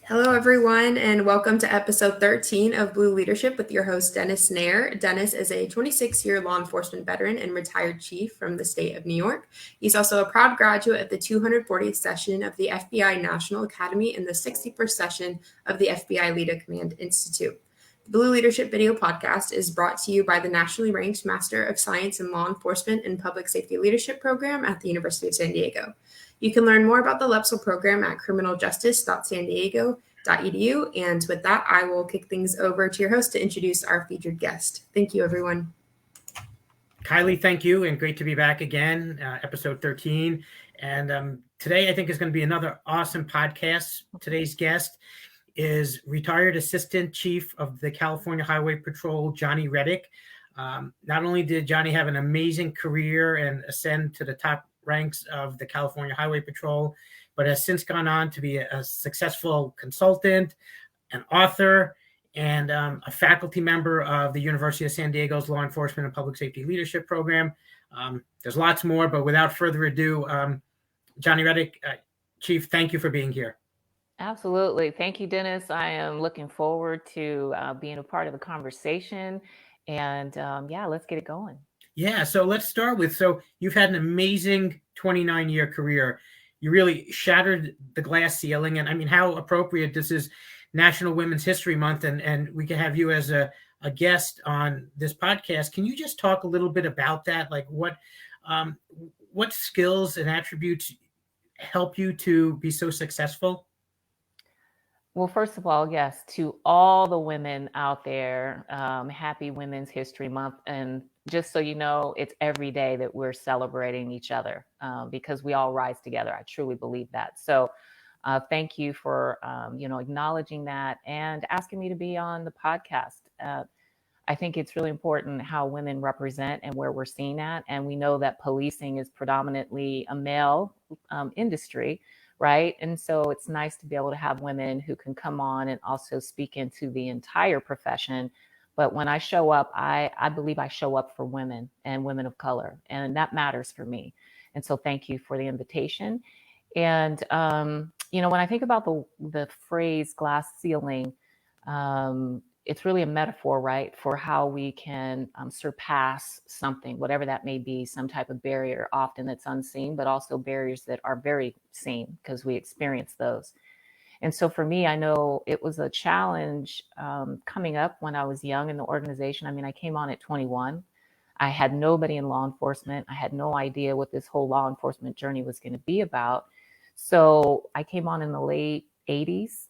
Hello, everyone, and welcome to episode 13 of Blue Leadership with your host, Dennis Nair. Dennis is a 26-year law enforcement veteran and retired chief from the state of New York. He's also a proud graduate of the 240th session of the FBI National Academy and the 61st session of the FBI Leader Command Institute. The Blue Leadership video podcast is brought to you by the nationally ranked Master of Science in Law Enforcement and Public Safety Leadership program at the University of San Diego. You can learn more about the LEPSL program at criminaljustice.sandiego.edu. And with that, I will kick things over to your host to introduce our featured guest. Thank you, everyone. Kylie, thank you, and great to be back again, episode 13. And today I think is going to be another awesome podcast. Today's guest is retired Assistant Chief of the California Highway Patrol, Jonni Redick. Not only did Jonni have an amazing career and ascend to the top ranks of the California Highway Patrol, but has since gone on to be a successful consultant, an author, and a faculty member of the University of San Diego's Law Enforcement and Public Safety Leadership program. There's lots more, but without further ado, Jonni Redick, Chief, thank you for being here. Absolutely. Thank you, Dennis. I am looking forward to being a part of the conversation. And let's get it going. Yeah, so let's start with, so you've had an amazing 29-year career. You really shattered the glass ceiling. And I mean, how appropriate this is National Women's History Month, and we can have you as a guest on this podcast. Can you just talk a little bit about that? Like what skills and attributes help you to be so successful? Well, first of all, yes, to all the women out there, happy Women's History Month. And just so you know, it's every day that we're celebrating each other because we all rise together. I truly believe that. So thank you for, acknowledging that and asking me to be on the podcast. I think it's really important how women represent and where we're seen at. And we know that policing is predominantly a male industry, right? And so it's nice to be able to have women who can come on and also speak into the entire profession. But when I show up, I believe I show up for women and women of color, and that matters for me. And so thank you for the invitation. And, when I think about the phrase glass ceiling, it's really a metaphor, right, for how we can surpass something, whatever that may be, some type of barrier, often that's unseen, but also barriers that are very seen because we experience those. And so for me, I know it was a challenge coming up when I was young in the organization. I mean, I came on at 21. I had nobody in law enforcement. I had no idea what this whole law enforcement journey was going to be about. So I came on in the late 80s.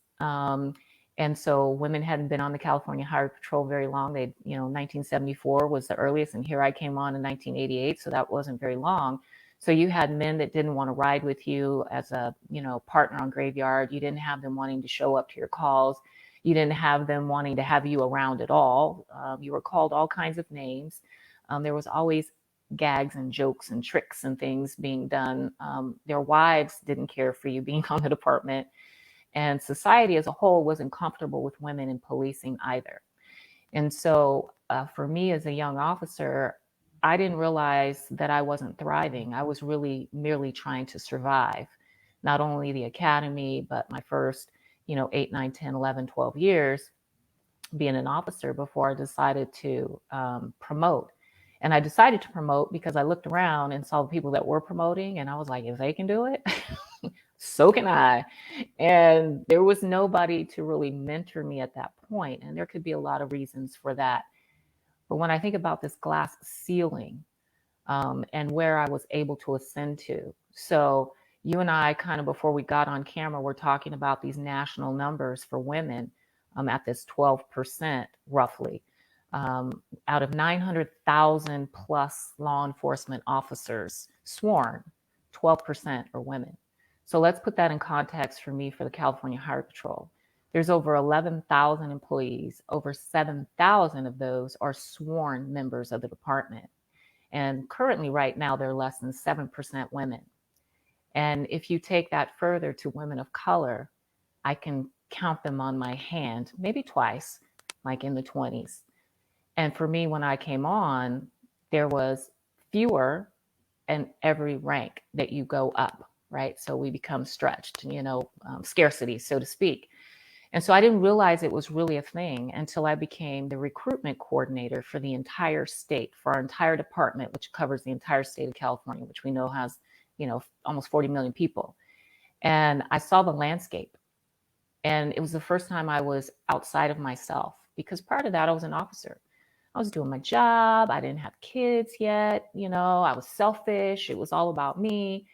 And so women hadn't been on the California Highway Patrol very long. 1974 was the earliest, and here I came on in 1988, so that wasn't very long. So you had men that didn't want to ride with you as a, partner on graveyard. You didn't have them wanting to show up to your calls. You didn't have them wanting to have you around at all. You were called all kinds of names. There was always gags and jokes and tricks and things being done. Their wives didn't care for you being on the department. And society as a whole wasn't comfortable with women in policing either. And so for me as a young officer, I didn't realize that I wasn't thriving. I was really merely trying to survive, not only the academy, but my first, 8, 9, 10, 11, 12 years being an officer before I decided to promote. And I decided to promote because I looked around and saw the people that were promoting, and I was like, if they can do it, so can I. And there was nobody to really mentor me at that point. And there could be a lot of reasons for that. But when I think about this glass ceiling and where I was able to ascend to, so you and I kind of before we got on camera, we're talking about these national numbers for women at this 12% roughly. Out of 900,000 plus law enforcement officers sworn, 12% are women. So let's put that in context for me for the California Highway Patrol. There's over 11,000 employees. Over 7,000 of those are sworn members of the department. And currently right now, they're less than 7% women. And if you take that further to women of color, I can count them on my hand, maybe twice, like in the 20s. And for me, when I came on, there was fewer in every rank that you go up, right? So we become stretched, scarcity, so to speak. And so I didn't realize it was really a thing until I became the recruitment coordinator for the entire state, for our entire department, which covers the entire state of California, which we know has, almost 40 million people. And I saw the landscape. And it was the first time I was outside of myself, because prior to that, I was an officer. I was doing my job. I didn't have kids yet. I was selfish. It was all about me.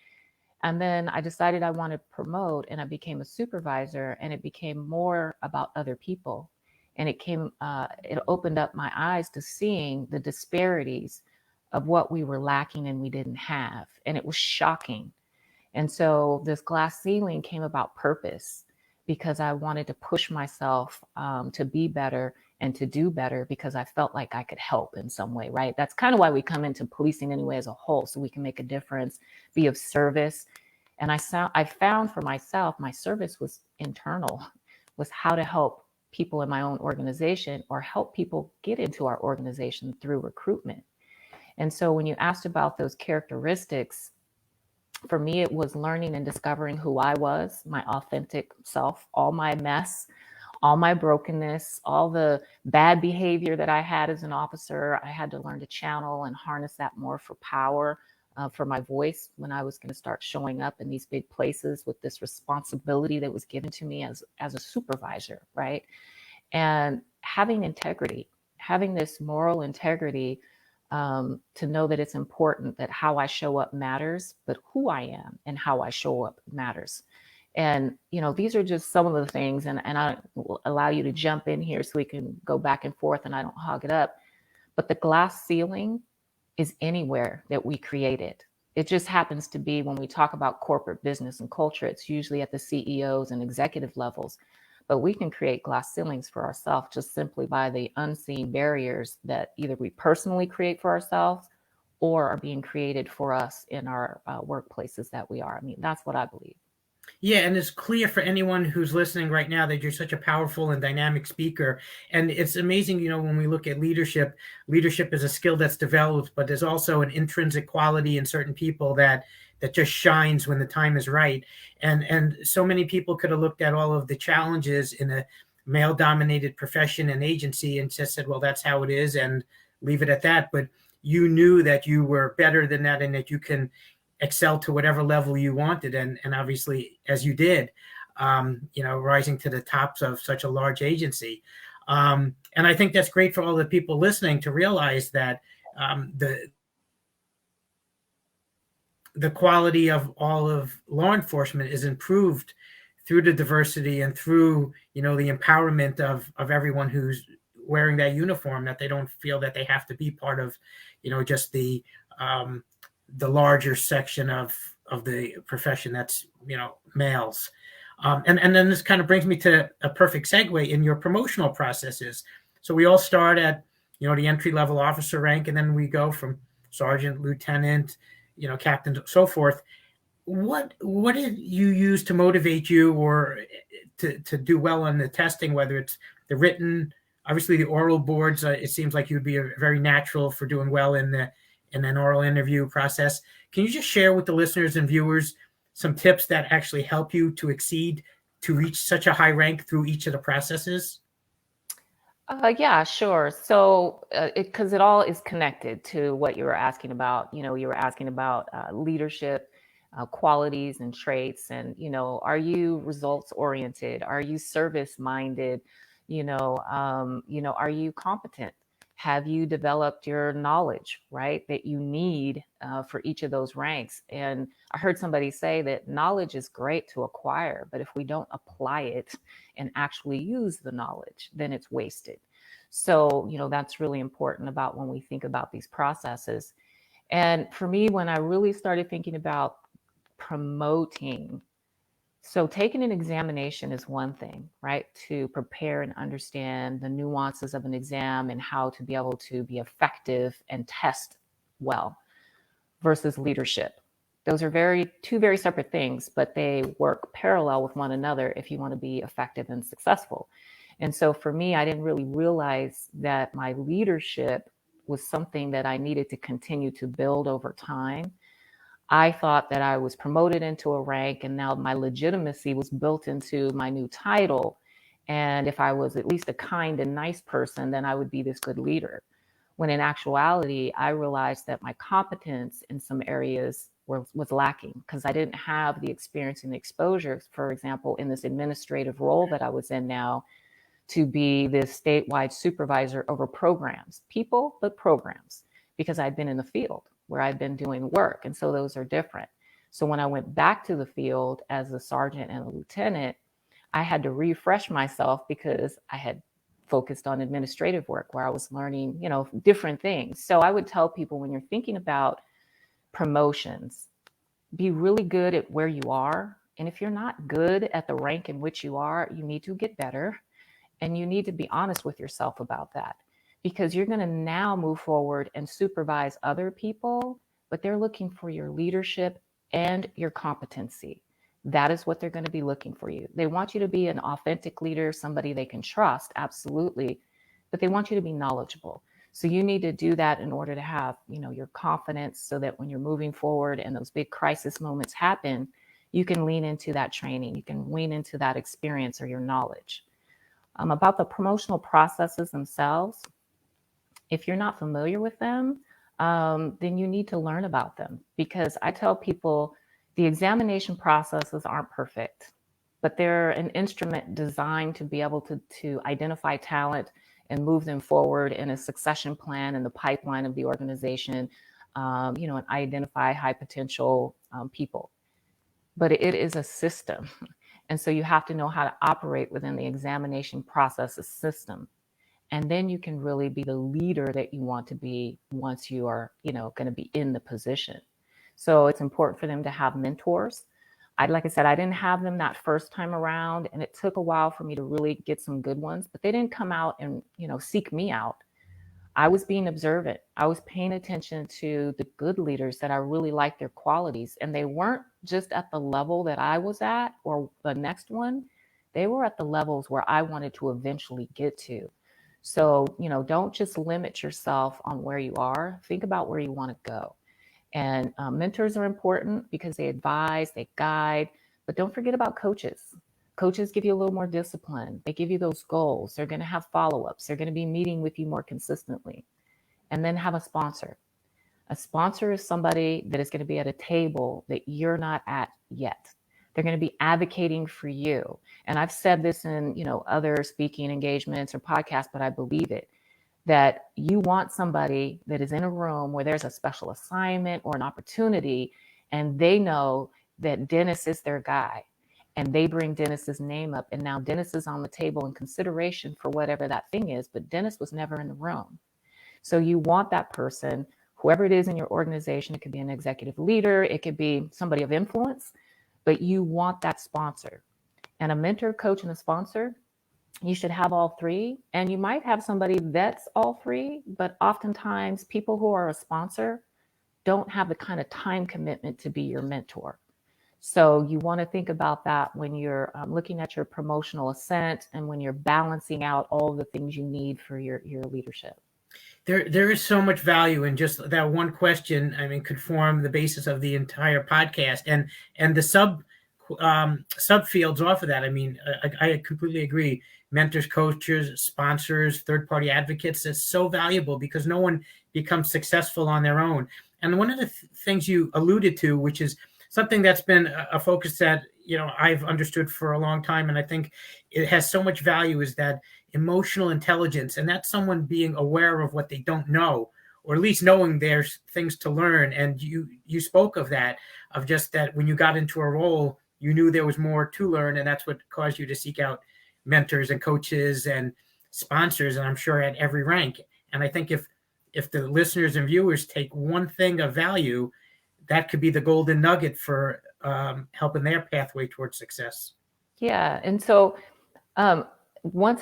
And then I decided I wanted to promote, and I became a supervisor, and it became more about other people. And it opened up my eyes to seeing the disparities of what we were lacking and we didn't have. And it was shocking. And so this glass ceiling came about purpose, because I wanted to push myself to be better and to do better, because I felt like I could help in some way, right? That's kind of why we come into policing anyway as a whole, so we can make a difference, be of service. And I found for myself, my service was internal, was how to help people in my own organization or help people get into our organization through recruitment. And so when you asked about those characteristics, for me, it was learning and discovering who I was, my authentic self, all my mess, all my brokenness, all the bad behavior that I had as an officer. I had to learn to channel and harness that more for power, for my voice, when I was going to start showing up in these big places with this responsibility that was given to me as a supervisor, right? And having integrity, having this moral integrity, to know that it's important that how I show up matters, but who I am and how I show up matters. And, these are just some of the things, and I will allow you to jump in here so we can go back and forth and I don't hog it up. But the glass ceiling is anywhere that we create it. It just happens to be when we talk about corporate business and culture, it's usually at the CEOs and executive levels. But we can create glass ceilings for ourselves just simply by the unseen barriers that either we personally create for ourselves or are being created for us in our workplaces that we are. I mean, that's what I believe. Yeah, and it's clear for anyone who's listening right now that you're such a powerful and dynamic speaker. And it's amazing, when we look at leadership is a skill that's developed, but there's also an intrinsic quality in certain people that just shines when the time is right. And so many people could have looked at all of the challenges in a male-dominated profession and agency and just said, well, that's how it is, and leave it at that. But you knew that you were better than that and that you can excel to whatever level you wanted, and obviously as you did, rising to the tops of such a large agency, and I think that's great for all the people listening to realize that the quality of all of law enforcement is improved through the diversity and through the empowerment of everyone who's wearing that uniform, that they don't feel that they have to be part of just the larger section of the profession that's males. And then this kind of brings me to a perfect segue in your promotional processes. So we all start at the entry level officer rank, and then we go from sergeant, lieutenant, captain, so forth. What did you use to motivate you or to do well on the testing, whether it's the written, obviously the oral boards? It seems like you'd be very natural for doing well in an oral interview process. Can you just share with the listeners and viewers some tips that actually help you to reach such a high rank through each of the processes? Yeah, sure. So, because it all is connected to what you were asking about. You were asking about leadership, qualities and traits, and are you results oriented? Are you service minded? Are you competent? Have you developed your knowledge, right, that you need for each of those ranks? And I heard somebody say that knowledge is great to acquire, but if we don't apply it and actually use the knowledge, then it's wasted. So, that's really important about when we think about these processes. And for me, when I really started thinking about promoting, so taking an examination is one thing, right? To prepare and understand the nuances of an exam and how to be able to be effective and test well, versus leadership. Those are two very separate things, but they work parallel with one another if you want to be effective and successful. And so for me, I didn't really realize that my leadership was something that I needed to continue to build over time. I thought that I was promoted into a rank and now my legitimacy was built into my new title. And if I was at least a kind and nice person, then I would be this good leader. When in actuality, I realized that my competence in some areas was lacking because I didn't have the experience and the exposure, for example, in this administrative role that I was in now, to be this statewide supervisor over programs, people, but programs, because I'd been in the field where I'd been doing work. And so those are different. So when I went back to the field as a sergeant and a lieutenant, I had to refresh myself because I had focused on administrative work where I was learning, different things. So I would tell people, when you're thinking about promotions, be really good at where you are. And if you're not good at the rank in which you are, you need to get better. And you need to be honest with yourself about that, because you're going to now move forward and supervise other people, but they're looking for your leadership and your competency. That is what they're going to be looking for you. They want you to be an authentic leader, somebody they can trust, absolutely, but they want you to be knowledgeable. So you need to do that in order to have, your confidence, so that when you're moving forward and those big crisis moments happen, you can lean into that training, you can lean into that experience or your knowledge. About the promotional processes themselves, if you're not familiar with them, then you need to learn about them, because I tell people the examination processes aren't perfect, but they're an instrument designed to be able to identify talent and move them forward in a succession plan in the pipeline of the organization, and identify high potential people. But it is a system. And so you have to know how to operate within the examination processes system. And then you can really be the leader that you want to be once you are, going to be in the position. So it's important for them to have mentors. Like I said, I didn't have them that first time around, and it took a while for me to really get some good ones, but they didn't come out and, seek me out. I was being observant. I was paying attention to the good leaders that I really liked their qualities. And they weren't just at the level that I was at or the next one. They were at the levels where I wanted to eventually get to. So, don't just limit yourself on where you are. Think about where you want to go. And mentors are important because they advise, they guide, but don't forget about coaches. Coaches give you a little more discipline. They give you those goals. They're going to have follow-ups. They're going to be meeting with you more consistently. And then have a sponsor. A sponsor is somebody that is going to be at a table that you're not at yet. They're going to be advocating for you. And I've said this in, other speaking engagements or podcasts, but I believe it, that you want somebody that is in a room where there's a special assignment or an opportunity, and they know that Dennis is their guy. And they bring Dennis's name up. And now Dennis is on the table in consideration for whatever that thing is, but Dennis was never in the room. So you want that person, whoever it is in your organization. It could be an executive leader. It could be somebody of influence, but you want that sponsor. And a mentor, coach, and a sponsor, you should have all three. And you might have somebody that's all three, but oftentimes people who are a sponsor don't have the kind of time commitment to be your mentor. So you want to think about that when you're looking at your promotional ascent and when you're balancing out all the things you need for your leadership. There is so much value in just that one question. I mean, could form the basis of the entire podcast, and the subfields off of that. I mean, I completely agree. Mentors, coaches, sponsors, third-party advocates, is so valuable because no one becomes successful on their own. And one of the things you alluded to, which is something that's been a focus that, I've understood for a long time, and I think it has so much value, is that emotional intelligence. And that's someone being aware of what they don't know, or at least knowing there's things to learn. And you spoke of that, of just that when you got into a role, you knew there was more to learn, and that's what caused you to seek out mentors and coaches and sponsors, and I'm sure at every rank. And I think if the listeners and viewers take one thing of value, that could be the golden nugget for helping their pathway towards success. Yeah. And so once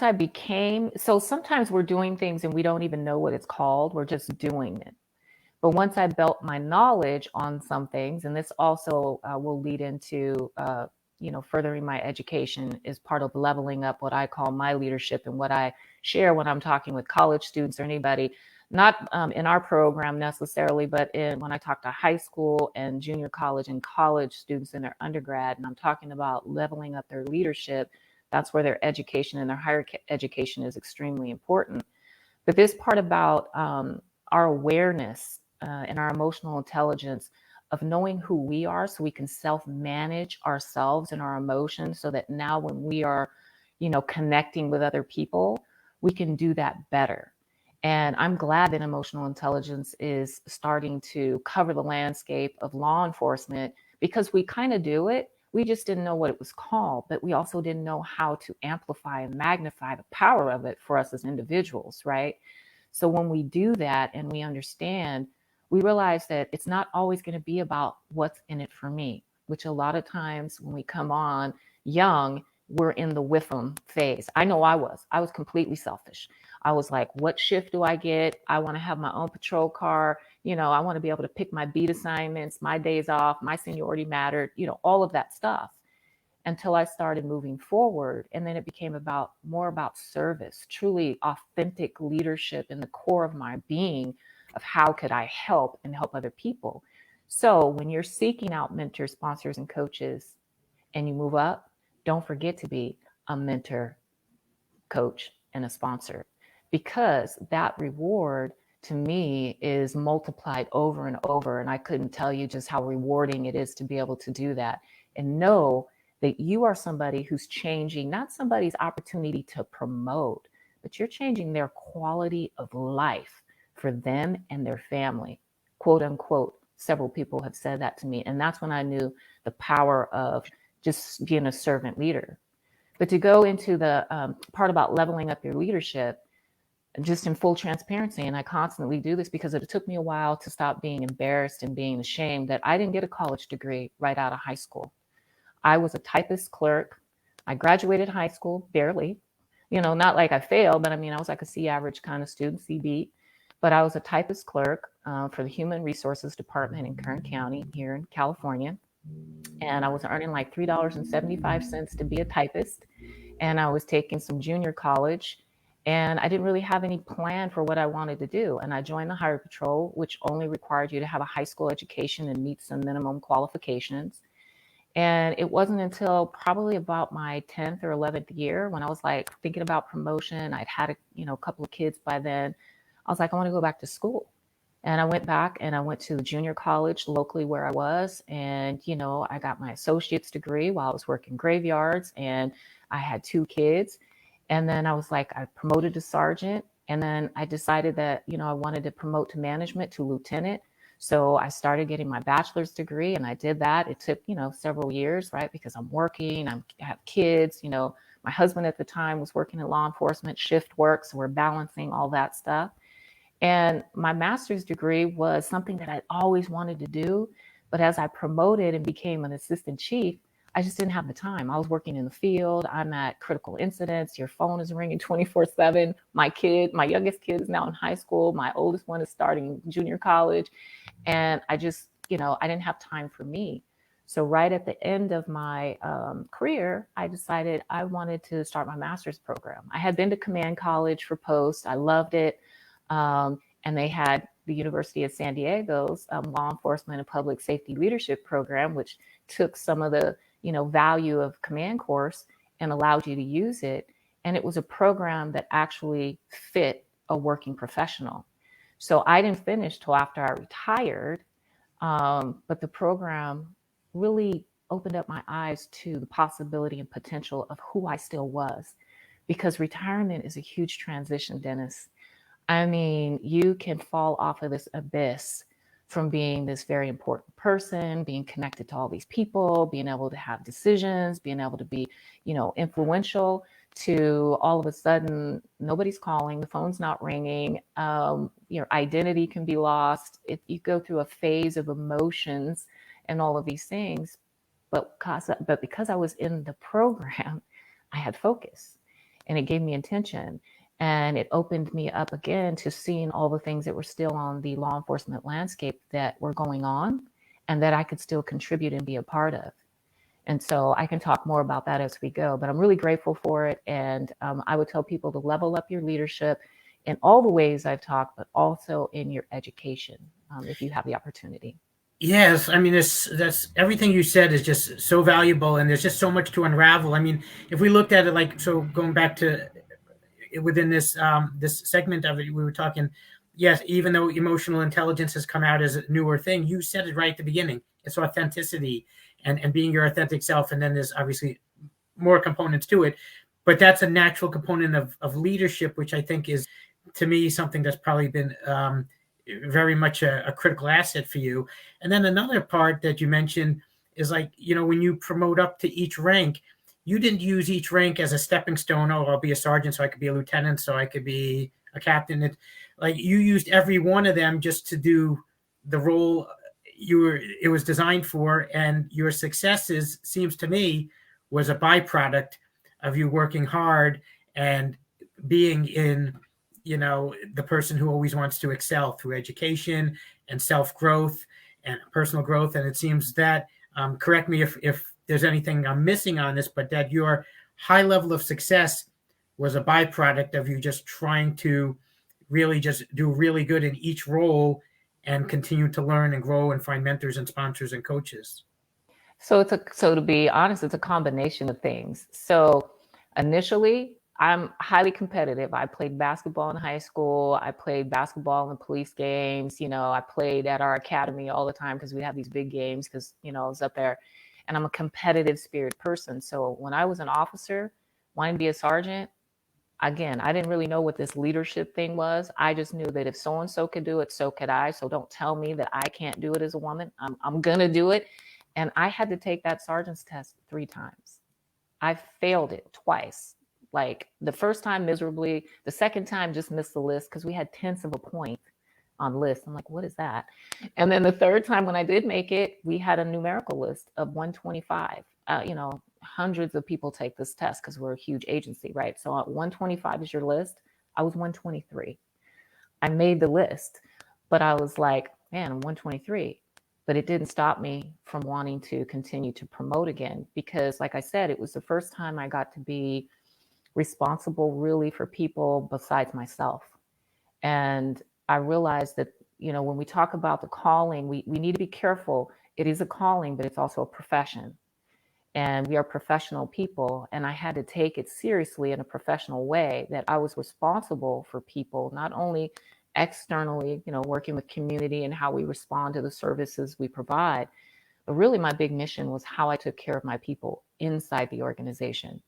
so sometimes we're doing things and we don't even know what it's called. We're just doing it. But once I built my knowledge on some things, and this also will lead into, furthering my education, is part of leveling up what I call my leadership and what I share when I'm talking with college students or anybody, not in our program necessarily, but when I talk to high school and junior college and college students in their undergrad, and I'm talking about leveling up their leadership. That's where their education and their higher education is extremely important. But this part about our awareness and our emotional intelligence of knowing who we are so we can self-manage ourselves and our emotions so that now when we are, connecting with other people, we can do that better. And I'm glad that emotional intelligence is starting to cover the landscape of law enforcement because we kind of do it. We just didn't know what it was called, but we also didn't know how to amplify and magnify the power of it for us as individuals, right? So when we do that and we understand, we realize that it's not always going to be about what's in it for me, which a lot of times when we come on young, we're in the with them phase. I know I was completely selfish. I was like, what shift do I get? I want to have my own patrol car. I want to be able to pick my beat assignments, my days off, my seniority mattered, all of that stuff until I started moving forward. And then it became more about service, truly authentic leadership in the core of my being of how could I help and help other people. So when you're seeking out mentors, sponsors, and coaches and you move up, don't forget to be a mentor, coach, and a sponsor, because that reward to me is multiplied over and over. And I couldn't tell you just how rewarding it is to be able to do that and know that you are somebody who's changing, not somebody's opportunity to promote, but you're changing their quality of life for them and their family, quote unquote. Several people have said that to me. And that's when I knew the power of just being a servant leader. But to go into the part about leveling up your leadership, just in full transparency, and I constantly do this because it took me a while to stop being embarrassed and being ashamed that I didn't get a college degree right out of high school. I was a typist clerk. I graduated high school, barely, not like I failed, but I was like a C average kind of student, CB. But I was a typist clerk for the Human Resources Department in Kern County here in California. And I was earning like $3.75 to be a typist. And I was taking some junior college. And I didn't really have any plan for what I wanted to do. And I joined the Highway Patrol, which only required you to have a high school education and meet some minimum qualifications. And it wasn't until probably about my 10th or 11th year when I was like thinking about promotion. I'd had a couple of kids by then. I was like, I want to go back to school. And I went back and I went to the junior college locally where I was. And, I got my associate's degree while I was working graveyards, and I had 2 kids. And then I was like, I promoted to sergeant. And then I decided that, I wanted to promote to management to lieutenant. So I started getting my bachelor's degree, and I did that. It took, several years, right? Because I'm working, I have kids, my husband at the time was working in law enforcement, shift work. So we're balancing all that stuff. And my master's degree was something that I always wanted to do. But as I promoted and became an assistant chief, I just didn't have the time. I was working in the field. I'm at critical incidents. Your phone is ringing 24/7. My youngest kid is now in high school. My oldest one is starting junior college. And I just, I didn't have time for me. So right at the end of my career, I decided I wanted to start my master's program. I had been to command college for post. I loved it. And they had the University of San Diego's law enforcement and public safety leadership program, which took some of the, value of command course and allowed you to use it. And it was a program that actually fit a working professional. So I didn't finish till after I retired. But the program really opened up my eyes to the possibility and potential of who I still was, because retirement is a huge transition, Dennis. You can fall off of this abyss from being this very important person, being connected to all these people, being able to have decisions, being able to be, influential, to all of a sudden, nobody's calling, the phone's not ringing, your identity can be lost. You go through a phase of emotions and all of these things. But because I was in the program, I had focus, and it gave me intention. And it opened me up again to seeing all the things that were still on the law enforcement landscape that were going on and that I could still contribute and be a part of. And so I can talk more about that as we go, but I'm really grateful for it. And I would tell people to level up your leadership in all the ways I've talked, but also in your education, if you have the opportunity. Yes, I mean, that's everything you said is just so valuable, and there's just so much to unravel. I mean, if we looked at it like so, going back to within this segment of it, we were talking. Yes, even though emotional intelligence has come out as a newer thing, you said it right at the beginning. It's authenticity and being your authentic self, and then there's obviously more components to it, but that's a natural component of leadership, which I think is, to me, something that's probably been very much a critical asset for you. And then another part that you mentioned is like, when you promote up to each rank, you didn't use each rank as a stepping stone. Oh, I'll be a sergeant, so I could be a lieutenant, so I could be a captain. Like you used every one of them just to do the role it was designed for, and your successes, seems to me, was a byproduct of you working hard and being in, the person who always wants to excel through education and self growth and personal growth. And it seems that, correct me if there's anything I'm missing on this, but that your high level of success was a byproduct of you just trying to really just do really good in each role and continue to learn and grow and find mentors and sponsors and coaches. So to be honest, it's a combination of things. So initially, I'm highly competitive. I played basketball in high school. I played basketball in the police games. I played at our academy all the time because we have these big games because, I was up there, and I'm a competitive spirit person. So when I was an officer, wanting to be a sergeant, again, I didn't really know what this leadership thing was. I just knew that if so-and-so could do it, so could I. So don't tell me that I can't do it as a woman. I'm going to do it. And I had to take that sergeant's test 3 times. I failed it twice. Like the first time miserably, the second time just missed the list because we had tenths of a point on list. I'm like, what is that? And then the third time when I did make it, we had a numerical list of 125. Hundreds of people take this test because we're a huge agency, right? So 125 is your list. I was 123. I made the list, but I was like, man, I'm 123. But it didn't stop me from wanting to continue to promote again because, like I said, it was the first time I got to be responsible really for people besides myself. And I realized that, when we talk about the calling, we need to be careful. It is a calling, but it's also a profession. And we are professional people. And I had to take it seriously in a professional way that I was responsible for people, not only externally, working with community and how we respond to the services we provide, but really my big mission was how I took care of my people inside the organization.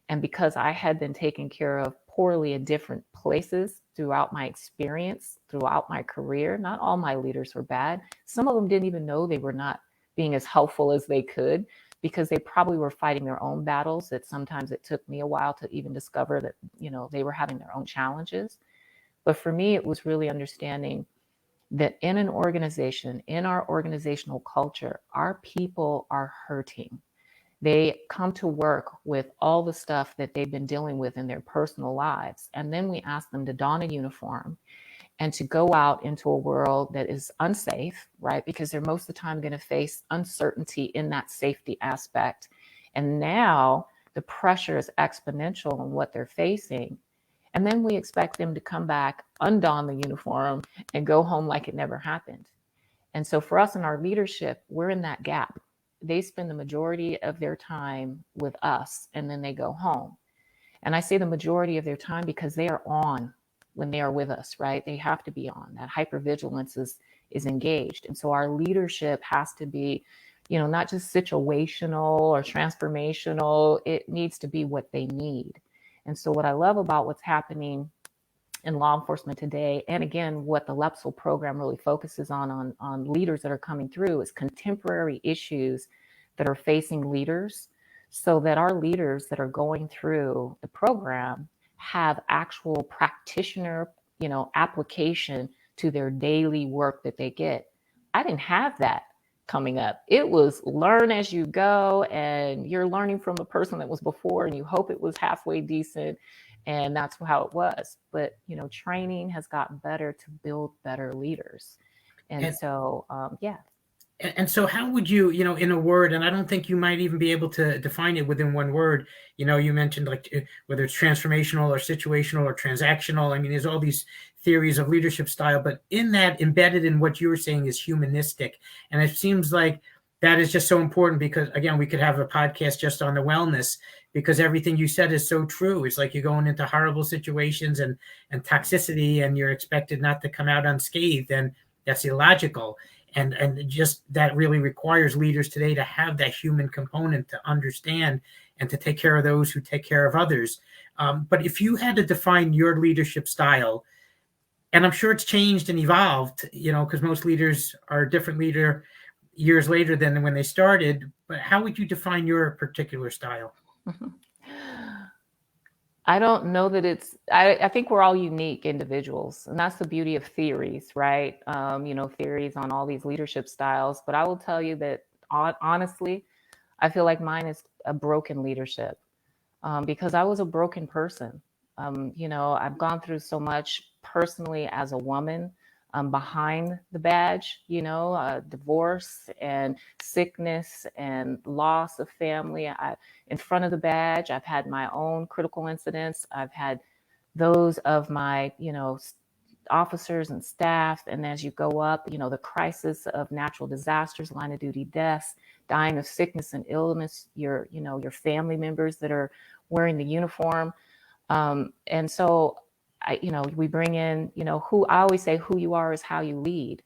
And because I had been taken care of poorly in different places throughout my experience, throughout my career, not all my leaders were bad. Some of them didn't even know they were not being as helpful as they could because they probably were fighting their own battles that sometimes it took me a while to even discover that, they were having their own challenges. But for me, it was really understanding that in an organization, in our organizational culture, our people are hurting. They come to work with all the stuff that they've been dealing with in their personal lives. And then we ask them to don a uniform and to go out into a world that is unsafe, right? Because they're most of the time going to face uncertainty in that safety aspect. And now the pressure is exponential on what they're facing. And then we expect them to come back, undon the uniform, and go home like it never happened. And so for us in our leadership, we're in that gap. They spend the majority of their time with us and then they go home. And I say the majority of their time because they are on when they are with us, right? They have to be on. That hypervigilance is engaged. And so our leadership has to be, not just situational or transformational. It needs to be what they need. And so what I love about what's happening in law enforcement today, and again, what the LEPSL program really focuses on leaders that are coming through is contemporary issues that are facing leaders so that our leaders that are going through the program have actual practitioner, application to their daily work that they get. I didn't have that coming up. It was learn as you go, and you're learning from the person that was before, and you hope it was halfway decent. And that's how it was. But, training has gotten better to build better leaders. And so, yeah. And so how would you, in a word, and I don't think you might even be able to define it within one word, you mentioned like whether it's transformational or situational or transactional. I mean, there's all these theories of leadership style, but in that, embedded in what you were saying, is humanistic. And it seems like that is just so important because, again, we could have a podcast just on the wellness, because everything you said is so true. It's like you're going into horrible situations and toxicity, and you're expected not to come out unscathed, and that's illogical. And just that really requires leaders today to have that human component, to understand and to take care of those who take care of others. But if you had to define your leadership style, and I'm sure it's changed and evolved, because most leaders are a different leader years later than when they started, but how would you define your particular style? I don't know that I think we're all unique individuals, and that's the beauty of theories, right? Theories on all these leadership styles. But I will tell you that honestly, I feel like mine is a broken leadership, because I was a broken person. I've gone through so much personally as a woman, behind the badge, divorce and sickness and loss of family. In front of the badge, I've had my own critical incidents. I've had those of my, officers and staff. And as you go up, the crisis of natural disasters, line of duty deaths, dying of sickness and illness, your family members that are wearing the uniform. And so we bring in, who I always say, who you are is how you lead.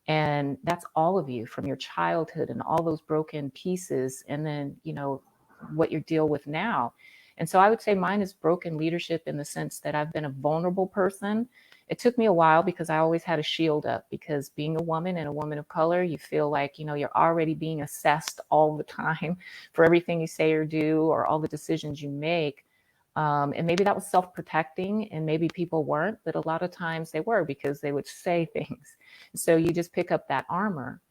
And that's all of you from your childhood and all those broken pieces. And then, what you deal with now. And so I would say mine is broken leadership in the sense that I've been a vulnerable person. It took me a while because I always had a shield up, because being a woman and a woman of color, you feel like, you're already being assessed all the time for everything you say or do, or all the decisions you make. And maybe that was self-protecting, and maybe people weren't, but a lot of times they were, because they would say things. So you just pick up that armor.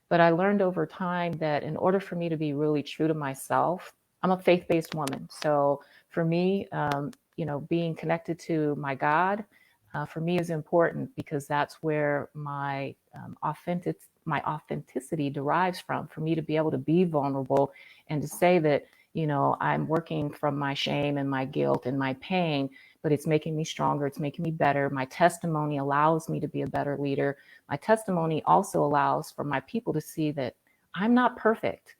But I learned over time that in order for me to be really true to myself, I'm a faith-based woman. So for me, being connected to my God, for me is important, because that's where my authenticity derives from, for me to be able to be vulnerable and to say that, I'm working from my shame and my guilt and my pain, but it's making me stronger. It's making me better. My testimony allows me to be a better leader. My testimony also allows for my people to see that I'm not perfect.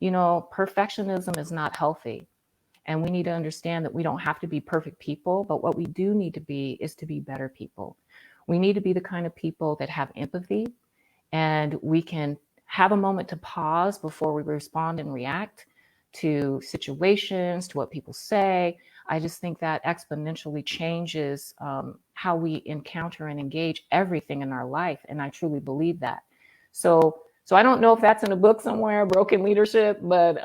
Perfectionism is not healthy. And we need to understand that we don't have to be perfect people, but what we do need to be is to be better people. We need to be the kind of people that have empathy, and we can have a moment to pause before we respond and react to situations, to what people say. I just think that exponentially changes how we encounter and engage everything in our life. And I truly believe that. So I don't know if that's in a book somewhere, Broken Leadership, but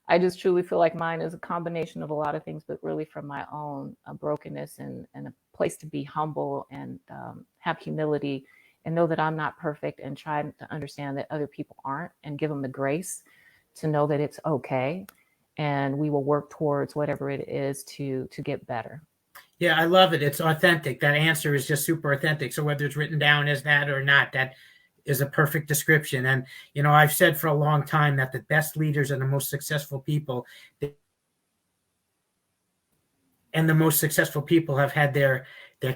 I just truly feel like mine is a combination of a lot of things, but really from my own brokenness, and a place to be humble and have humility, and know that I'm not perfect, and try to understand that other people aren't, and give them the grace to know that it's okay, and we will work towards whatever it is to get better. Yeah, I love it. It's authentic. That answer is just super authentic. So whether it's written down as that or not, that is a perfect description. And, I've said for a long time that the best leaders are the most successful people. And the most successful people have had their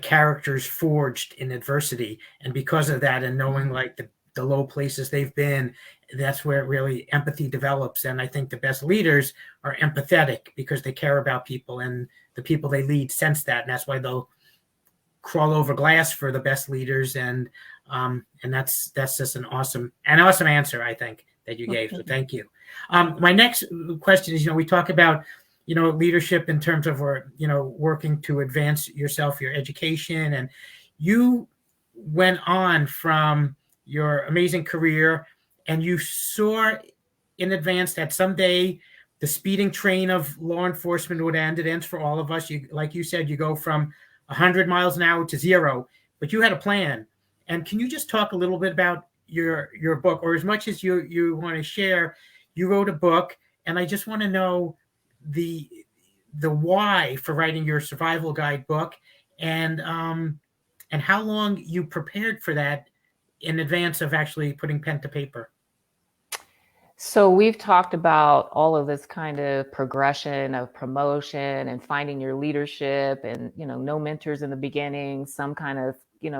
characters forged in adversity. And because of that, and knowing like the low places they've been, that's where really empathy develops. And I think the best leaders are empathetic, because they care about people, and the people they lead sense that. And that's why they'll crawl over glass for the best leaders. And that's just an awesome answer, I think, that you gave. So thank you. My next question is, we talk about, leadership in terms of, working to advance yourself, your education. And you went on from your amazing career, and you saw in advance that someday the speeding train of law enforcement would end. It ends for all of us. Like you said, you go from 100 miles an hour to 0, but you had a plan. And can you just talk a little bit about your book, or as much as you want to share? You wrote a book, and I just want to know the why for writing your survival guide book, and how long you prepared for that in advance of actually putting pen to paper. So we've talked about all of this kind of progression of promotion and finding your leadership and, no mentors in the beginning, some kind of,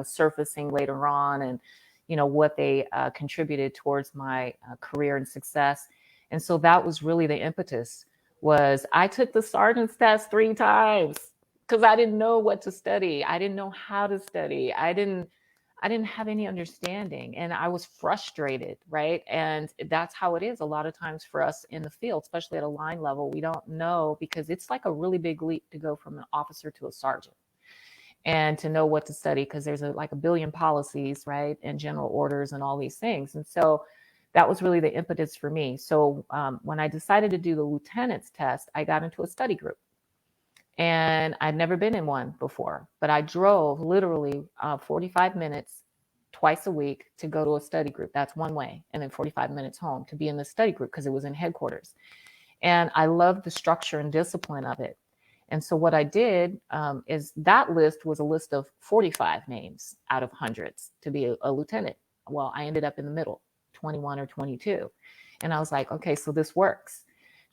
surfacing later on and, what they contributed towards my career and success. And so that was really the impetus was I took the sergeant's test 3 times because I didn't know what to study. I didn't know how to study. I didn't have any understanding and I was frustrated, right? And that's how it is a lot of times for us in the field, especially at a line level. We don't know because it's like a really big leap to go from an officer to a sergeant and to know what to study because there's like a billion policies, right? And general orders and all these things. And so that was really the impetus for me. So when I decided to do the lieutenant's test, I got into a study group. And I'd never been in one before, but I drove literally 45 minutes twice a week to go to a study group. That's one way. And then 45 minutes home to be in the study group because it was in headquarters. And I loved the structure and discipline of it. And so what I did is that list was a list of 45 names out of hundreds to be a lieutenant. Well, I ended up in the middle, 21 or 22. And I was like, okay, so this works.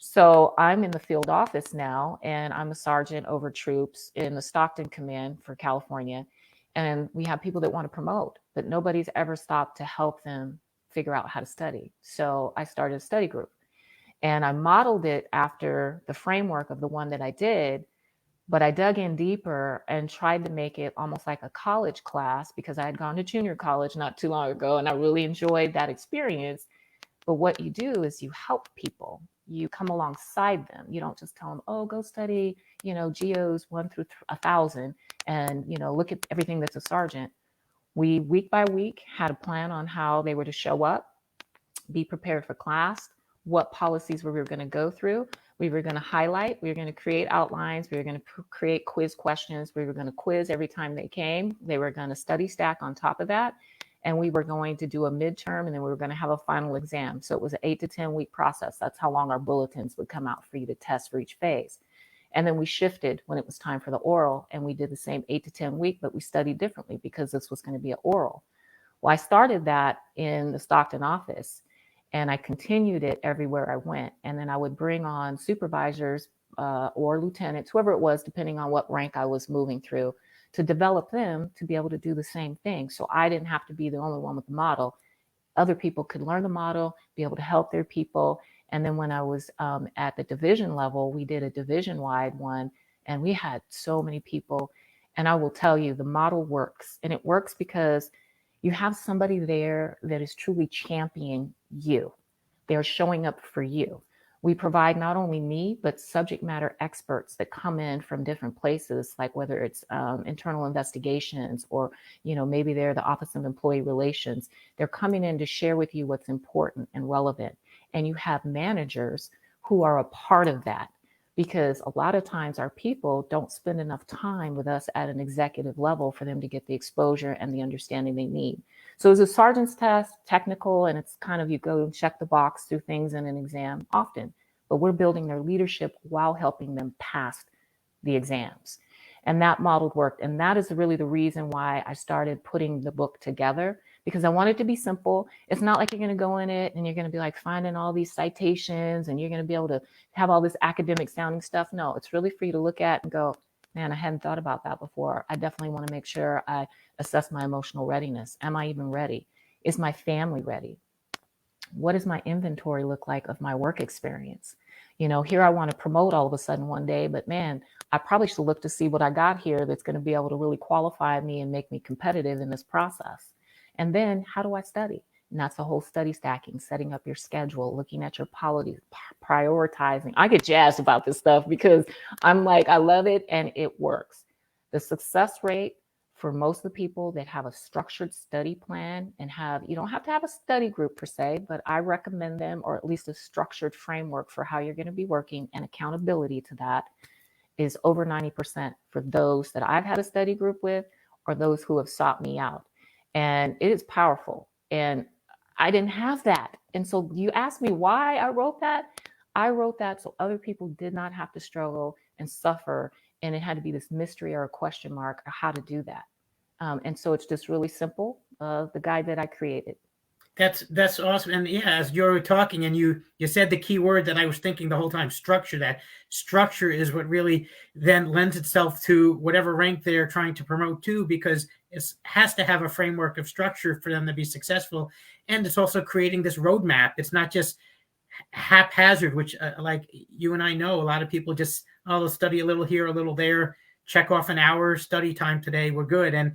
So I'm in the field office now, and I'm a sergeant over troops in the Stockton Command for California. And we have people that want to promote, but nobody's ever stopped to help them figure out how to study. So I started a study group and I modeled it after the framework of the one that I did, but I dug in deeper and tried to make it almost like a college class because I had gone to junior college not too long ago and I really enjoyed that experience. But what you do is you help people. You come alongside them. You don't just tell them, oh, go study, GOs 1 through 1,000 and, look at everything that's a sergeant. We, week by week, had a plan on how they were to show up, be prepared for class, what policies we were going to go through. We were going to highlight, we were going to create outlines, we were going to create quiz questions, we were going to quiz every time they came. They were going to study stack on top of that. And we were going to do a midterm and then we were going to have a final exam. So it was an 8 to 10 week process. That's how long our bulletins would come out for you to test for each phase. And then we shifted when it was time for the oral and we did the same 8 to 10 week, but we studied differently because this was going to be an oral. Well, I started that in the Stockton office and I continued it everywhere I went. And then I would bring on supervisors or lieutenants, whoever it was, depending on what rank I was moving through, to develop them to be able to do the same thing. So I didn't have to be the only one with the model. Other people could learn the model, be able to help their people. And then when I was at the division level, we did a division-wide one, and we had so many people. And I will tell you, the model works. And it works because you have somebody there that is truly championing you. They're showing up for you. We provide not only me, but subject matter experts that come in from different places, like whether it's internal investigations or, maybe they're the Office of Employee Relations. They're coming in to share with you what's important and relevant. And you have managers who are a part of that because a lot of times our people don't spend enough time with us at an executive level for them to get the exposure and the understanding they need. So it's a sergeant's test, technical, and it's kind of you go and check the box through things in an exam often, but we're building their leadership while helping them pass the exams. And that model worked. And that is really the reason why I started putting the book together because I want it to be simple. It's not like you're going to go in it and you're going to be like finding all these citations and you're going to be able to have all this academic sounding stuff. No, it's really for you to look at and go, man, I hadn't thought about that before. I definitely want to make sure I assess my emotional readiness. Am I even ready? Is my family ready? What does my inventory look like of my work experience? Here I want to promote all of a sudden one day, but man, I probably should look to see what I got here that's going to be able to really qualify me and make me competitive in this process. And then how do I study? And that's the whole study stacking, setting up your schedule, looking at your policies, prioritizing. I get jazzed about this stuff because I'm like, I love it and it works. The success rate for most of the people that have a structured study plan and you don't have to have a study group per se, but I recommend them, or at least a structured framework for how you're going to be working and accountability to that is over 90% for those that I've had a study group with or those who have sought me out. And it is powerful. And I didn't have that. And so you asked me why I wrote that. I wrote that so other people did not have to struggle and suffer. And it had to be this mystery or a question mark or how to do that. And so it's just really simple, the guide that I created. That's awesome. And yeah, as you were talking and you said the key word that I was thinking the whole time, structure. That structure is what really then lends itself to whatever rank they're trying to promote to, because it has to have a framework of structure for them to be successful. And it's also creating this roadmap. It's not just haphazard, which like you and I know, a lot of people just, oh, let's study a little here, a little there, check off an hour study time today, we're good. And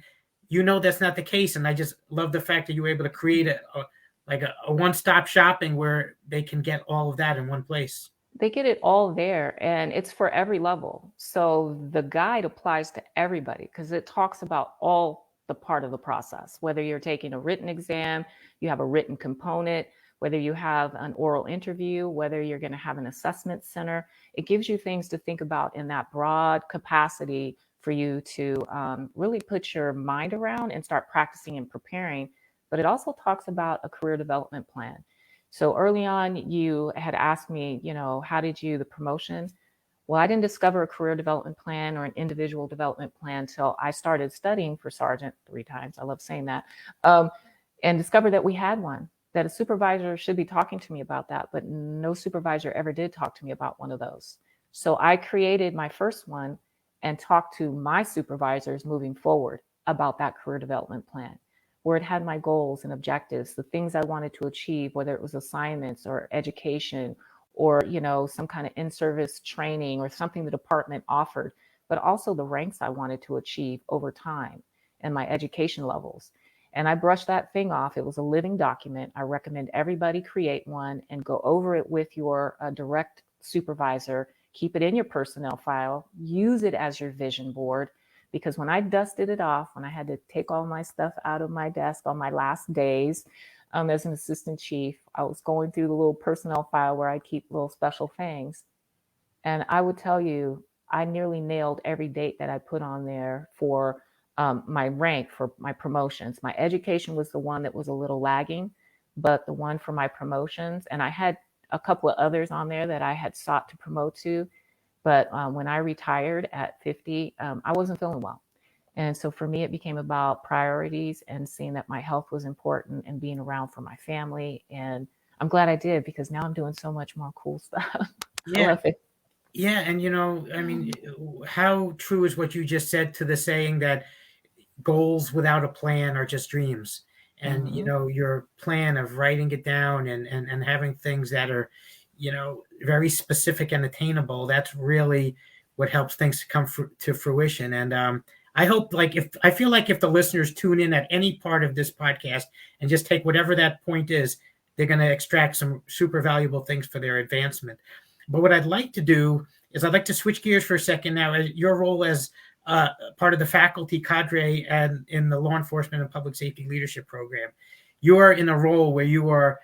that's not the case. And I just love the fact that you were able to create a one-stop shopping where they can get all of that in one place. They get it all there, and it's for every level. So the guide applies to everybody because it talks about all the part of the process, whether you're taking a written exam, you have a written component, whether you have an oral interview, whether you're going to have an assessment center. It gives you things to think about in that broad capacity for you to really put your mind around and start practicing and preparing. But it also talks about a career development plan. So early on, you had asked me, how did you, the promotion? Well, I didn't discover a career development plan or an individual development plan until I started studying for sergeant 3 times. I love saying that. And discovered that we had one, that a supervisor should be talking to me about that, but no supervisor ever did talk to me about one of those. So I created my first one and talked to my supervisors moving forward about that career development plan, where it had my goals and objectives, the things I wanted to achieve, whether it was assignments or education or, some kind of in-service training or something the department offered, but also the ranks I wanted to achieve over time and my education levels. And I brushed that thing off. It was a living document. I recommend everybody create one and go over it with your direct supervisor. Keep it in your personnel file. Use it as your vision board. Because when I dusted it off, when I had to take all my stuff out of my desk on my last days as an assistant chief, I was going through the little personnel file where I keep little special things. And I would tell you, I nearly nailed every date that I put on there for my rank, for my promotions. My education was the one that was a little lagging, but the one for my promotions, and I had a couple of others on there that I had sought to promote to. But when I retired at 50, I wasn't feeling well. And so for me, it became about priorities and seeing that my health was important and being around for my family. And I'm glad I did, because now I'm doing so much more cool stuff. Yeah. I love it. Yeah. And, how true is what you just said to the saying that goals without a plan are just dreams. And, your plan of writing it down and having things that are, very specific and attainable, that's really what helps things to come to fruition. And I hope, I feel like if the listeners tune in at any part of this podcast and just take whatever that point is, they're going to extract some super valuable things for their advancement. But what I'd like to do is I'd like to switch gears for a second now. Your role as part of the faculty cadre and in the law enforcement and public safety leadership program, you are in a role where you are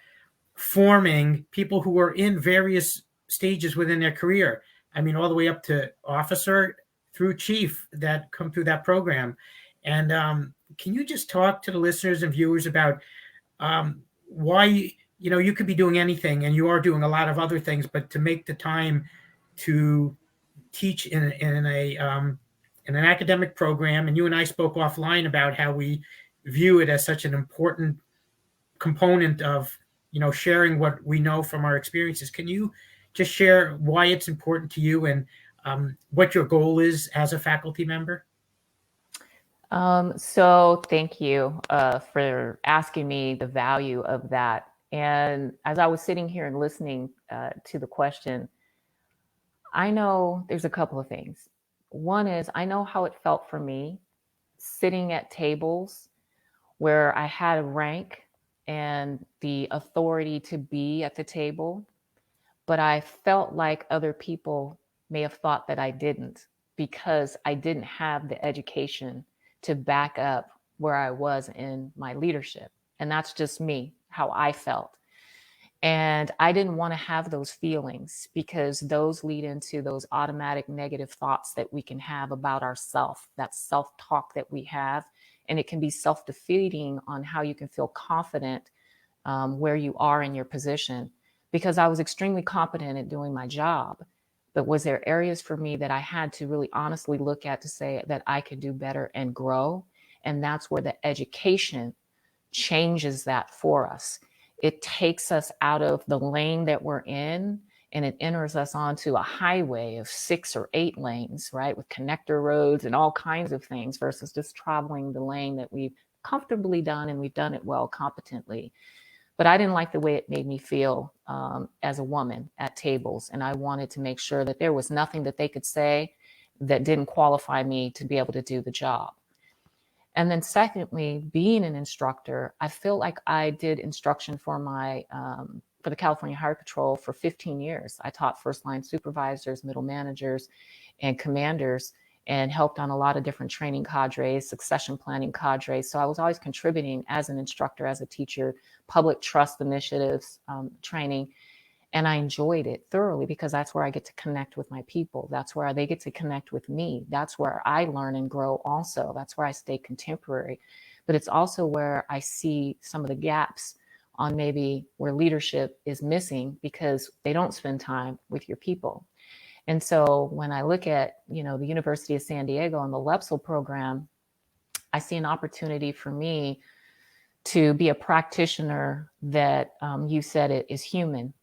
forming people who are in various stages within their career. All the way up to officer through chief that come through that program. And can you just talk to the listeners and viewers about why, you could be doing anything, and you are doing a lot of other things, but to make the time to teach in an academic program. And you and I spoke offline about how we view it as such an important component of, sharing what we know from our experiences. Can you just share why it's important to you and what your goal is as a faculty member? So thank you for asking me the value of that. And as I was sitting here and listening to the question, I know there's a couple of things. One is, I know how it felt for me sitting at tables where I had a rank and the authority to be at the table, but I felt like other people may have thought that I didn't, because I didn't have the education to back up where I was in my leadership. And that's just me, how I felt. And I didn't want to have those feelings, because those lead into those automatic negative thoughts that we can have about ourselves, that self-talk that we have. And it can be self-defeating on how you can feel confident where you are in your position, because I was extremely competent at doing my job. But was there areas for me that I had to really honestly look at to say that I could do better and grow? And that's where the education changes that for us. it takes us out of the lane that we're in, and it enters us onto a highway of 6 or 8 lanes, right, with connector roads and all kinds of things, versus just traveling the lane that we've comfortably done, and we've done it well, competently. But I didn't like the way it made me feel as a woman at tables, and I wanted to make sure that there was nothing that they could say that didn't qualify me to be able to do the job. And then secondly, being an instructor, I feel like I did instruction for for the California Highway Patrol for 15 years. I taught first line supervisors, middle managers, and commanders, and helped on a lot of different training cadres, succession planning cadres. So I was always contributing as an instructor, as a teacher, public trust initiatives, training. And I enjoyed it thoroughly, because that's where I get to connect with my people. That's where they get to connect with me. That's where I learn and grow also. That's where I stay contemporary. But it's also where I see some of the gaps on maybe where leadership is missing, because they don't spend time with your people. And so when I look at, the University of San Diego and the LEPSL program, I see an opportunity for me to be a practitioner that you said it is human.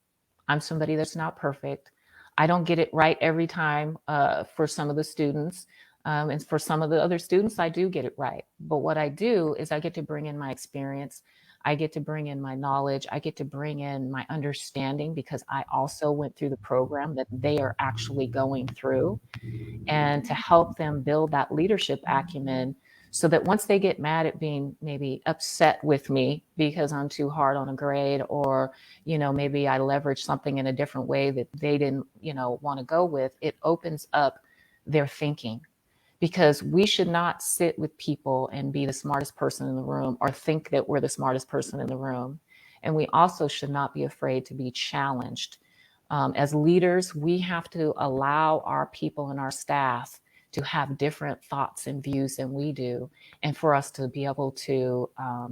I'm somebody that's not perfect. I don't get it right every time for some of the students. And for some of the other students, I do get it right. But what I do is I get to bring in my experience. I get to bring in my knowledge. I get to bring in my understanding, because I also went through the program that they are actually going through, and to help them build that leadership acumen, so that once they get mad at being maybe upset with me because I'm too hard on a grade, or, maybe I leverage something in a different way that they didn't, want to go with, it opens up their thinking. Because we should not sit with people and be the smartest person in the room, or think that we're the smartest person in the room. And we also should not be afraid to be challenged. As leaders, we have to allow our people and our staff to have different thoughts and views than we do, and for us to be able to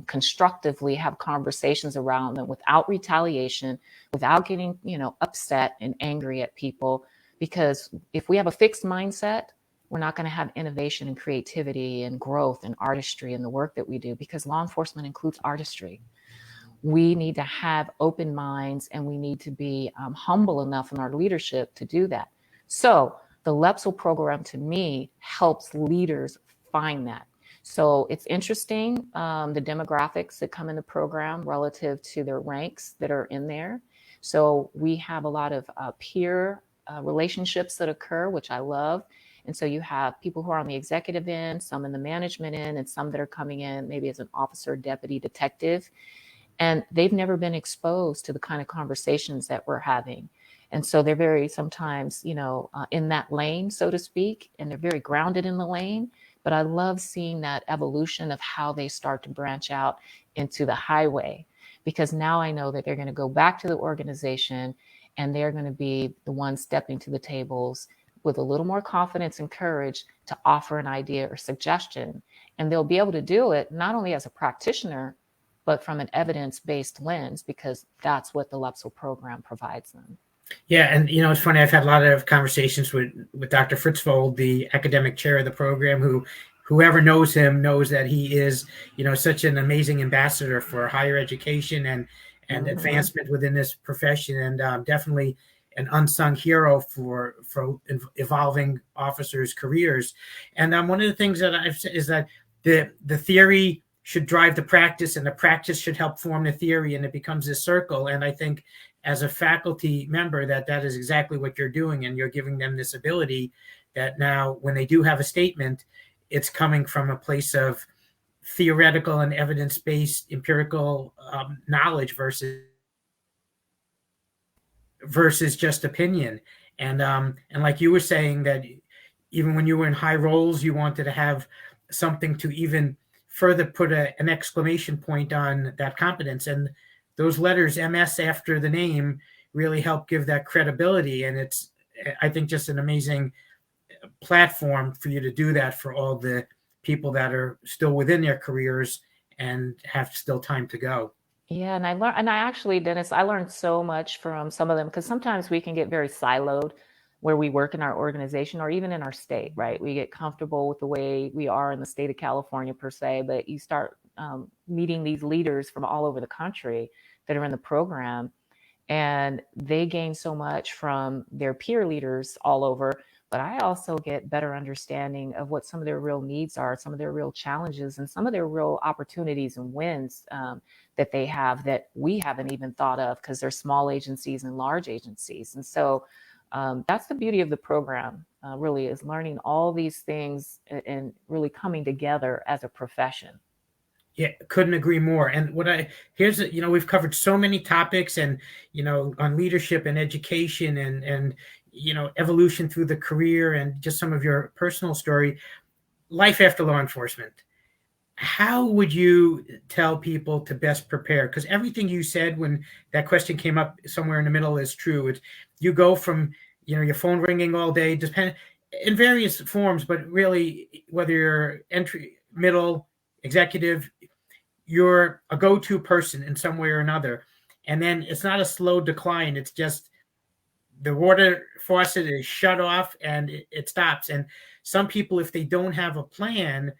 constructively have conversations around them without retaliation, without getting, upset and angry at people. Because if we have a fixed mindset, we're not going to have innovation and creativity and growth and artistry in the work that we do, because law enforcement includes artistry. We need to have open minds, and we need to be humble enough in our leadership to do that. So the LEPSL program, to me, helps leaders find that. So it's interesting, the demographics that come in the program relative to their ranks that are in there. So we have a lot of peer relationships that occur, which I love. And so you have people who are on the executive end, some in the management end, and some that are coming in maybe as an officer, deputy, detective. And they've never been exposed to the kind of conversations that we're having. And so they're very sometimes, in that lane, so to speak, and they're very grounded in the lane. But I love seeing that evolution of how they start to branch out into the highway, because now I know that they're going to go back to the organization, and they're going to be the ones stepping to the tables with a little more confidence and courage to offer an idea or suggestion. And they'll be able to do it not only as a practitioner, but from an evidence-based lens, because that's what the LEPSL program provides them. Yeah, and it's funny. I've had a lot of conversations with Dr. Fritzfold, the academic chair of the program, whoever knows him knows that he is, such an amazing ambassador for higher education and advancement within this profession, and definitely an unsung hero for evolving officers' careers. And one of the things that I've said is that the theory should drive the practice, and the practice should help form the theory, and it becomes this circle. And I think as a faculty member that is exactly what you're doing, and you're giving them this ability that now when they do have a statement, it's coming from a place of theoretical and evidence-based empirical knowledge versus just opinion. And like you were saying, that even when you were in high roles, you wanted to have something to even further put an exclamation point on that competence. And those letters, MS after the name, really help give that credibility. And it's, I think, just an amazing platform for you to do that for all the people that are still within their careers and have still time to go. Yeah, and I actually, Dennis, I learned so much from some of them, because sometimes we can get very siloed where we work in our organization or even in our state, right? We get comfortable with the way we are in the state of California per se, but you start meeting these leaders from all over the country that are in the program, and they gain so much from their peer leaders all over. But I also get better understanding of what some of their real needs are, some of their real challenges, and some of their real opportunities and wins that they have that we haven't even thought of, because they're small agencies and large agencies. And so that's the beauty of the program, really, is learning all these things and really coming together as a profession. Yeah, couldn't agree more. And we've covered so many topics, and, on leadership and education and, evolution through the career, and just some of your personal story, life after law enforcement. How would you tell people to best prepare? Because everything you said when that question came up somewhere in the middle is true. You go from, your phone ringing all day, in various forms, but really, whether you're entry, middle, executive, you're a go-to person in some way or another. And then it's not a slow decline. It's just the water faucet is shut off and it stops. And some people, if they don't have a plan,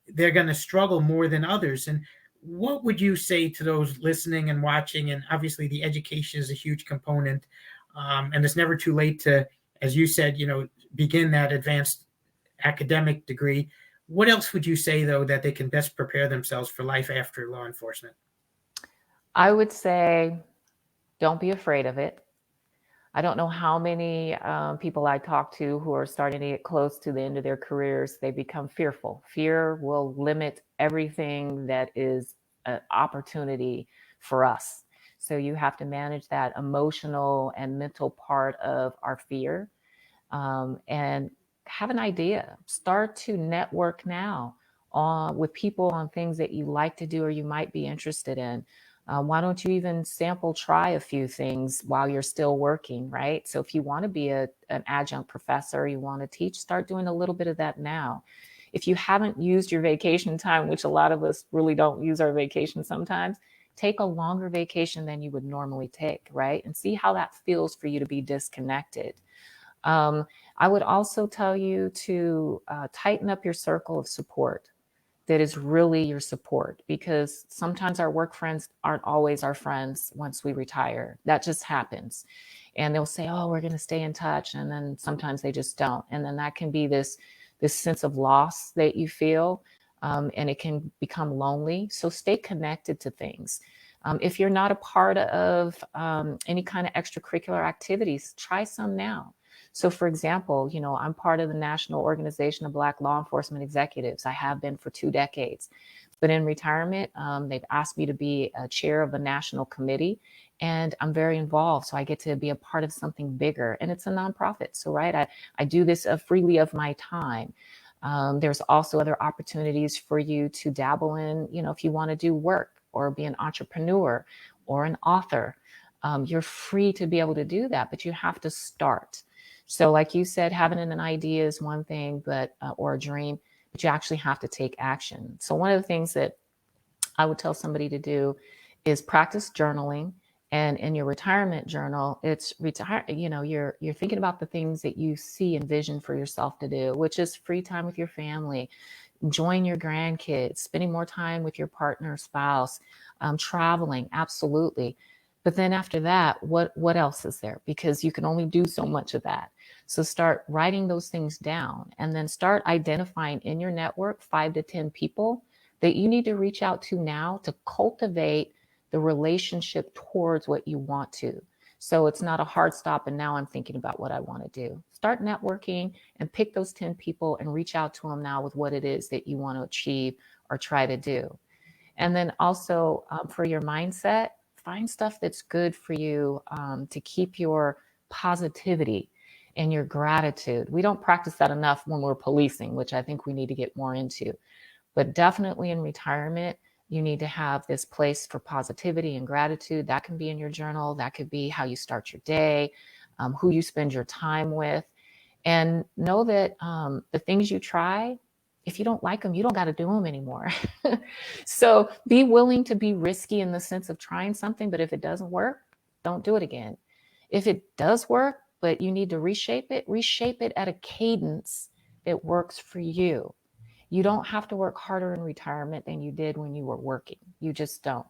they're going to struggle more than others. And what would you say to those listening and watching? And obviously the education is a huge component. And it's never too late to, as you said, begin that advanced academic degree. What else would you say, though, that they can best prepare themselves for life after law enforcement? I would say, don't be afraid of it. I don't know how many people I talk to who are starting to get close to the end of their careers, they become fearful. Fear will limit everything that is an opportunity for us. So you have to manage that emotional and mental part of our fear, and have an idea. Start to network now with people on things that you like to do or you might be interested in. Why don't you even try a few things while you're still working, right? So if you want to be an adjunct professor, you want to teach, start doing a little bit of that now. If you haven't used your vacation time, which a lot of us really don't use our vacation sometimes, take a longer vacation than you would normally take, right? And see how that feels for you to be disconnected. I would also tell you to tighten up your circle of support that is really your support, because sometimes our work friends aren't always our friends once we retire. That just happens. And they'll say, oh, we're going to stay in touch. And then sometimes they just don't. And then that can be this sense of loss that you feel, and it can become lonely. So stay connected to things. If you're not a part of any kind of extracurricular activities, try some now. So for example, I'm part of the National Organization of Black Law Enforcement Executives. I have been for 2 decades. But in retirement, they've asked me to be a chair of a national committee, and I'm very involved. So I get to be a part of something bigger, and it's a nonprofit. So, right, I do this freely of my time. There's also other opportunities for you to dabble in, if you want to do work or be an entrepreneur or an author. You're free to be able to do that, but you have to start. So like you said, having an idea is one thing, but or a dream, but you actually have to take action. So one of the things that I would tell somebody to do is practice journaling. And in your retirement journal, it's you're thinking about the things that you see and vision for yourself to do, which is free time with your family, enjoying your grandkids, spending more time with your partner or spouse, traveling, absolutely. But then after that, what else is there? Because you can only do so much of that. So start writing those things down, and then start identifying in your network 5 to 10 people that you need to reach out to now to cultivate the relationship towards what you want to. So it's not a hard stop and now I'm thinking about what I want to do. Start networking and pick those 10 people and reach out to them now with what it is that you want to achieve or try to do. And then also for your mindset, find stuff that's good for you to keep your positivity and your gratitude. We don't practice that enough when we're policing, which I think we need to get more into. But definitely in retirement, you need to have this place for positivity and gratitude. That can be in your journal. That could be how you start your day, who you spend your time with. And know that the things you try, if you don't like them, you don't got to do them anymore. So be willing to be risky in the sense of trying something, but if it doesn't work, don't do it again. If it does work, but you need to reshape it at a cadence that works for you. You don't have to work harder in retirement than you did when you were working. You just don't.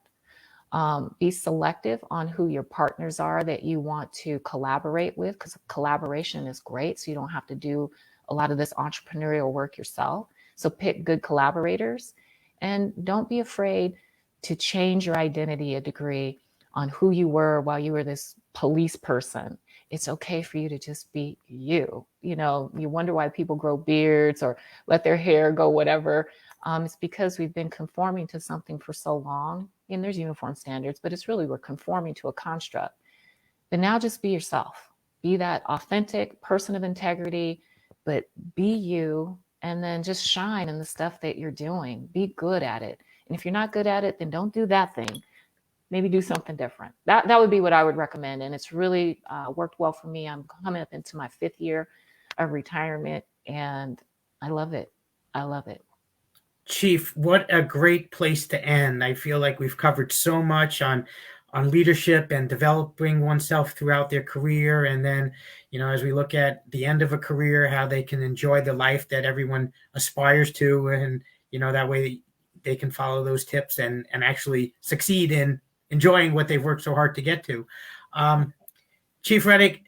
Be selective on who your partners are that you want to collaborate with, because collaboration is great. So you don't have to do a lot of this entrepreneurial work yourself. So pick good collaborators, and don't be afraid to change your identity a degree on who you were while you were this police person. It's okay for you to just be you. You know, you wonder why people grow beards or let their hair go whatever. It's because we've been conforming to something for so long. And there's uniform standards, but it's really we're conforming to a construct. But now just be yourself. Be that authentic person of integrity, but be you, and then just shine in the stuff that you're doing. Be good at it. And if you're not good at it, then don't do that thing. Maybe do something different. That would be what I would recommend. And it's really worked well for me. I'm coming up into my 5th year of retirement, and I love it. I love it. Chief, what a great place to end. I feel like we've covered so much on leadership and developing oneself throughout their career. And then, as we look at the end of a career, how they can enjoy the life that everyone aspires to. And, that way they can follow those tips and actually succeed in enjoying what they've worked so hard to get to. Chief Redick,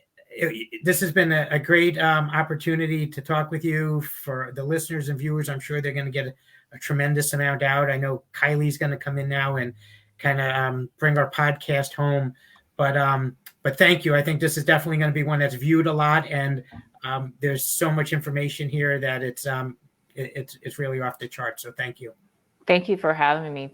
this has been a great opportunity to talk with you. For the listeners and viewers, I'm sure they're going to get a tremendous amount out. I know Kylie's going to come in now and kind of bring our podcast home. But thank you. I think this is definitely going to be one that's viewed a lot, and there's so much information here that it's really off the chart. So thank you. Thank you for having me.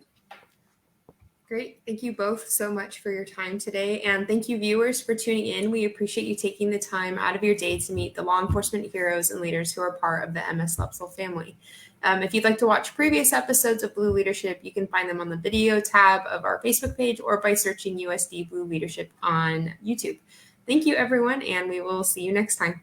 Great. Thank you both so much for your time today. And thank you, viewers, for tuning in. We appreciate you taking the time out of your day to meet the law enforcement heroes and leaders who are part of the MS Lepsel family. If you'd like to watch previous episodes of Blue Leadership, you can find them on the video tab of our Facebook page or by searching USD Blue Leadership on YouTube. Thank you, everyone, and we will see you next time.